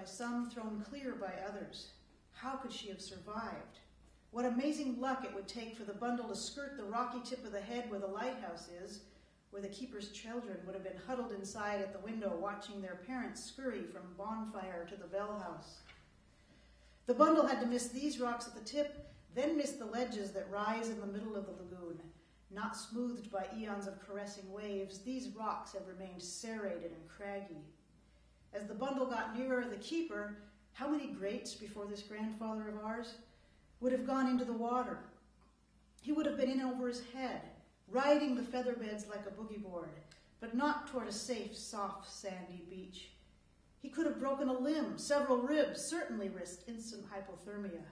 some, thrown clear by others. How could she have survived? What amazing luck it would take for the bundle to skirt the rocky tip of the head where the lighthouse is, where the keeper's children would have been huddled inside at the window watching their parents scurry from bonfire to the bell house. The bundle had to miss these rocks at the tip, then miss the ledges that rise in the middle of the lagoon. Not smoothed by eons of caressing waves, these rocks have remained serrated and craggy. As the bundle got nearer the keeper, how many greats before this grandfather of ours would have gone into the water? He would have been in over his head, riding the feather beds like a boogie board, but not toward a safe, soft, sandy beach. He could have broken a limb, several ribs, certainly risked instant hypothermia.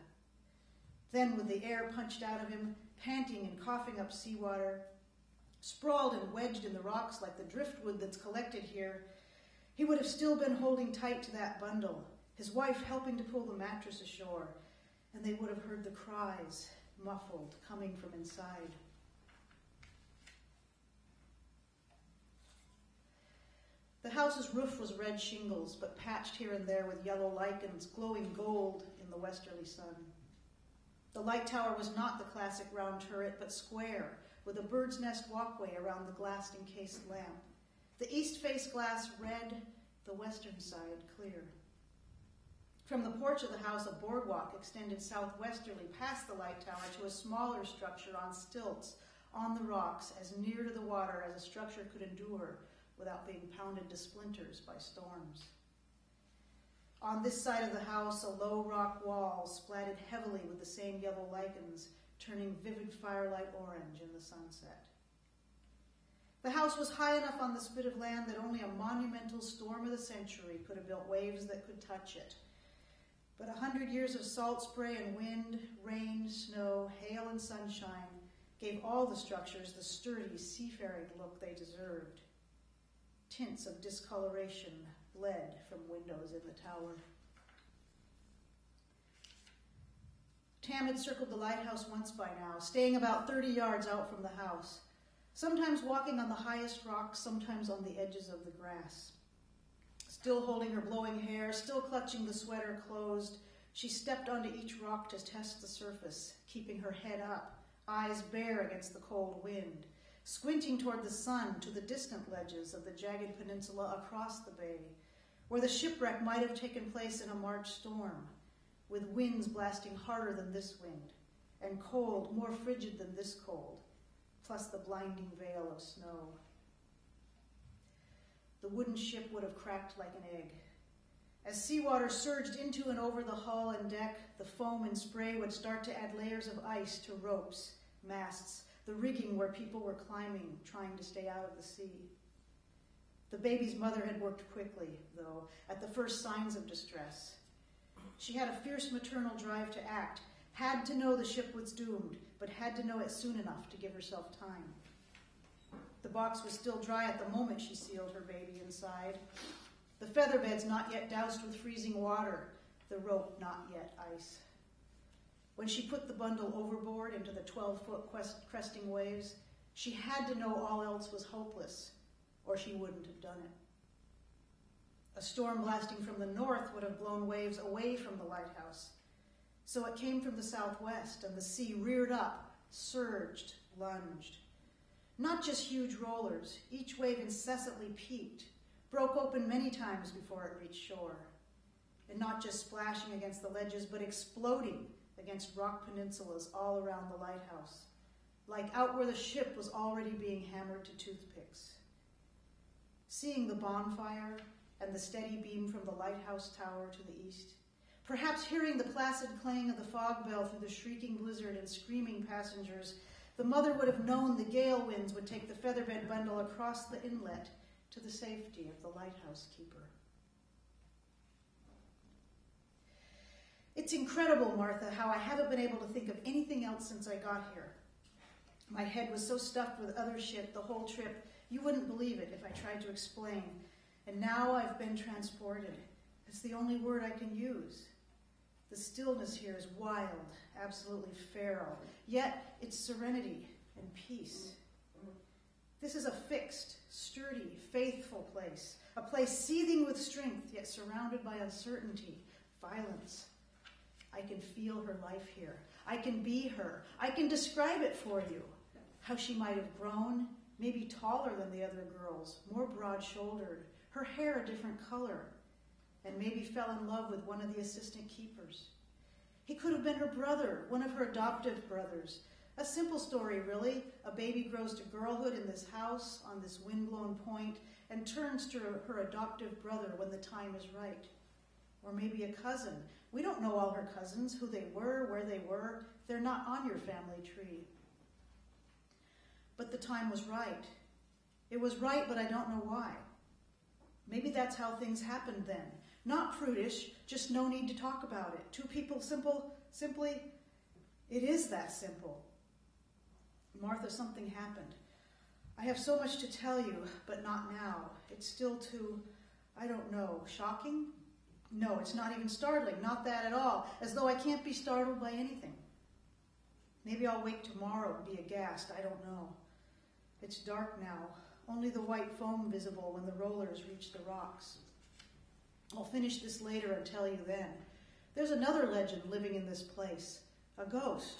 Then, with the air punched out of him, panting and coughing up seawater, sprawled and wedged in the rocks like the driftwood that's collected here, he would have still been holding tight to that bundle, his wife helping to pull the mattress ashore, and they would have heard the cries, muffled, coming from inside. The house's roof was red shingles, but patched here and there with yellow lichens, glowing gold in the westerly sun. The light tower was not the classic round turret, but square, with a bird's nest walkway around the glass-encased lamp. The east face glass red, the western side clear. From the porch of the house, a boardwalk extended southwesterly past the light tower to a smaller structure on stilts, on the rocks, as near to the water as a structure could endure without being pounded to splinters by storms. On this side of the house, a low rock wall splatted heavily with the same yellow lichens, turning vivid firelight orange in the sunset. The house was high enough on the spit of land that only a monumental storm of the century could have built waves that could touch it. But 100 years of salt spray and wind, rain, snow, hail, and sunshine gave all the structures the sturdy, seafaring look they deserved. Tints of discoloration bled from windows in the tower. Tam had circled the lighthouse once by now, staying about 30 yards out from the house, sometimes walking on the highest rocks, sometimes on the edges of the grass. Still holding her blowing hair, still clutching the sweater closed, she stepped onto each rock to test the surface, keeping her head up, eyes bare against the cold wind, squinting toward the sun to the distant ledges of the jagged peninsula across the bay, where the shipwreck might have taken place in a March storm, with winds blasting harder than this wind, and cold more frigid than this cold, plus the blinding veil of snow. The wooden ship would have cracked like an egg. As seawater surged into and over the hull and deck, the foam and spray would start to add layers of ice to ropes, masts, the rigging where people were climbing, trying to stay out of the sea. The baby's mother had worked quickly, though, at the first signs of distress. She had a fierce maternal drive to act, had to know the ship was doomed, but had to know it soon enough to give herself time. The box was still dry at the moment she sealed her baby inside. The feather beds not yet doused with freezing water, the rope not yet ice. When she put the bundle overboard into the 12-foot cresting waves, she had to know all else was hopeless, or she wouldn't have done it. A storm blasting from the north would have blown waves away from the lighthouse. So it came from the southwest, and the sea reared up, surged, lunged. Not just huge rollers, each wave incessantly peaked, broke open many times before it reached shore. And not just splashing against the ledges, but exploding against rock peninsulas all around the lighthouse, like out where the ship was already being hammered to toothpicks. Seeing the bonfire and the steady beam from the lighthouse tower to the east, perhaps hearing the placid clang of the fog bell through the shrieking blizzard and screaming passengers, the mother would have known the gale winds would take the featherbed bundle across the inlet to the safety of the lighthouse keeper. It's incredible, Martha, how I haven't been able to think of anything else since I got here. My head was so stuffed with other shit the whole trip, you wouldn't believe it if I tried to explain. And now I've been transported. It's the only word I can use. The stillness here is wild, absolutely feral, yet it's serenity and peace. This is a fixed, sturdy, faithful place, a place seething with strength, yet surrounded by uncertainty, violence. I can feel her life here. I can be her. I can describe it for you. How she might have grown, maybe taller than the other girls, more broad-shouldered, her hair a different color, and maybe fell in love with one of the assistant keepers. He could have been her brother, one of her adoptive brothers. A simple story, really. A baby grows to girlhood in this house on this wind-blown point and turns to her adoptive brother when the time is right. Or maybe a cousin. We don't know all her cousins, who they were, where they were. They're not on your family tree. But the time was right. It was right, but I don't know why. Maybe that's how things happened then. Not prudish, just no need to talk about it. Two people simply, it is that simple. Martha, something happened. I have so much to tell you, but not now. It's still too, I don't know, shocking? No, it's not even startling, not that at all, as though I can't be startled by anything. Maybe I'll wake tomorrow and be aghast, I don't know. It's dark now, only the white foam visible when the rollers reach the rocks. I'll finish this later and tell you then. There's another legend living in this place, a ghost,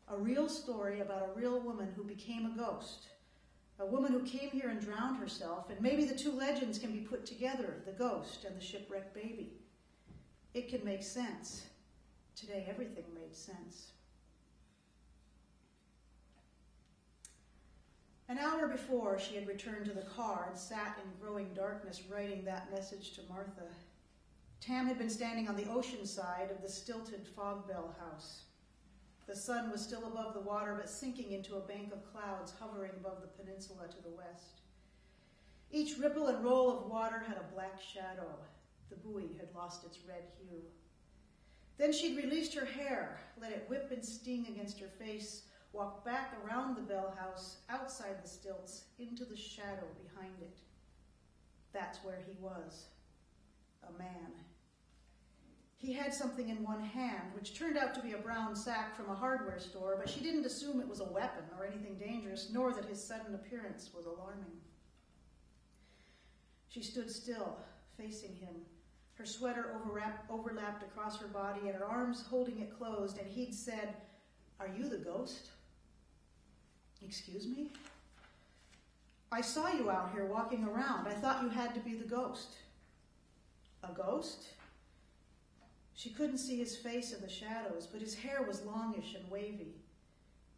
a real story about a real woman who became a ghost, a woman who came here and drowned herself, and maybe the two legends can be put together, the ghost and the shipwrecked baby. It can make sense. Today, everything made sense. An hour before, she had returned to the car and sat in growing darkness writing that message to Martha. Tam had been standing on the ocean side of the stilted fog bell house. The sun was still above the water, but sinking into a bank of clouds hovering above the peninsula to the west. Each ripple and roll of water had a black shadow. The buoy had lost its red hue. Then she'd released her hair, let it whip and sting against her face, walked back around the bell house, outside the stilts, into the shadow behind it. That's where he was, a man. He had something in one hand, which turned out to be a brown sack from a hardware store, but she didn't assume it was a weapon or anything dangerous, nor that his sudden appearance was alarming. She stood still, facing him, her sweater overlapped across her body and her arms holding it closed, and he'd said, "Are you the ghost?" "Excuse me?" "I saw you out here walking around. I thought you had to be the ghost." "A ghost?" She couldn't see his face in the shadows, but his hair was longish and wavy.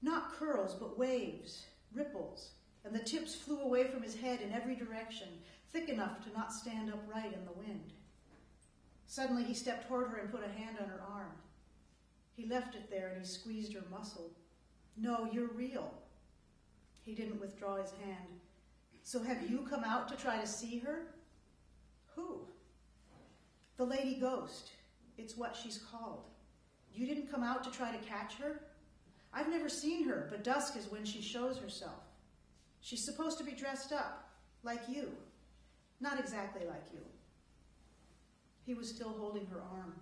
Not curls, but waves, ripples, and the tips flew away from his head in every direction, thick enough to not stand upright in the wind. Suddenly he stepped toward her and put a hand on her arm. He left it there and he squeezed her muscle. "No, you're real." He didn't withdraw his hand. "So have you come out to try to see her?" "Who?" "The lady ghost. It's what she's called. You didn't come out to try to catch her?" "I've never seen her, but dusk is when she shows herself. She's supposed to be dressed up, like you. Not exactly like you." He was still holding her arm,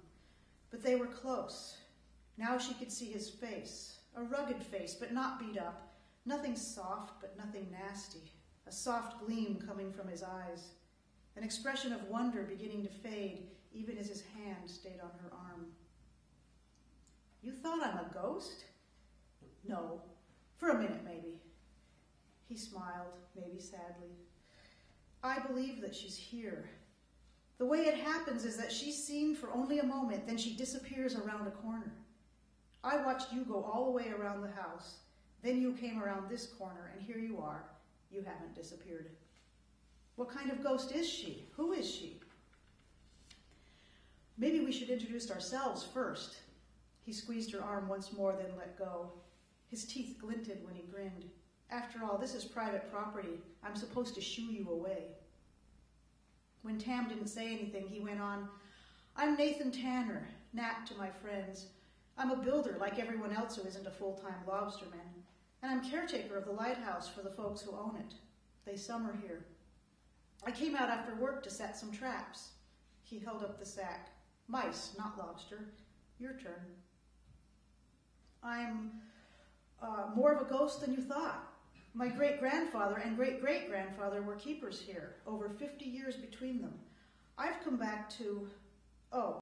but they were close. Now she could see his face, a rugged face, but not beat up, nothing soft, but nothing nasty, a soft gleam coming from his eyes, an expression of wonder beginning to fade, even as his hand stayed on her arm. "You thought I'm a ghost?" "No, for a minute maybe." He smiled, maybe sadly. "I believe that she's here. The way it happens is that she's seen for only a moment, then she disappears around a corner. I watched you go all the way around the house, then you came around this corner, and here you are. You haven't disappeared." "What kind of ghost is she? Who is she?" "Maybe we should introduce ourselves first." He squeezed her arm once more, then let go. His teeth glinted when he grinned. "After all, this is private property. I'm supposed to shoo you away." When Tam didn't say anything, he went on, "I'm Nathan Tanner, Nat to my friends. I'm a builder like everyone else who isn't a full-time lobsterman, and I'm caretaker of the lighthouse for the folks who own it. They summer here. I came out after work to set some traps." He held up the sack. "Mice, not lobster. Your turn." "I'm more of a ghost than you thought." My great-grandfather and great-great-grandfather were keepers here, over 50 years between them. I've come back to, oh,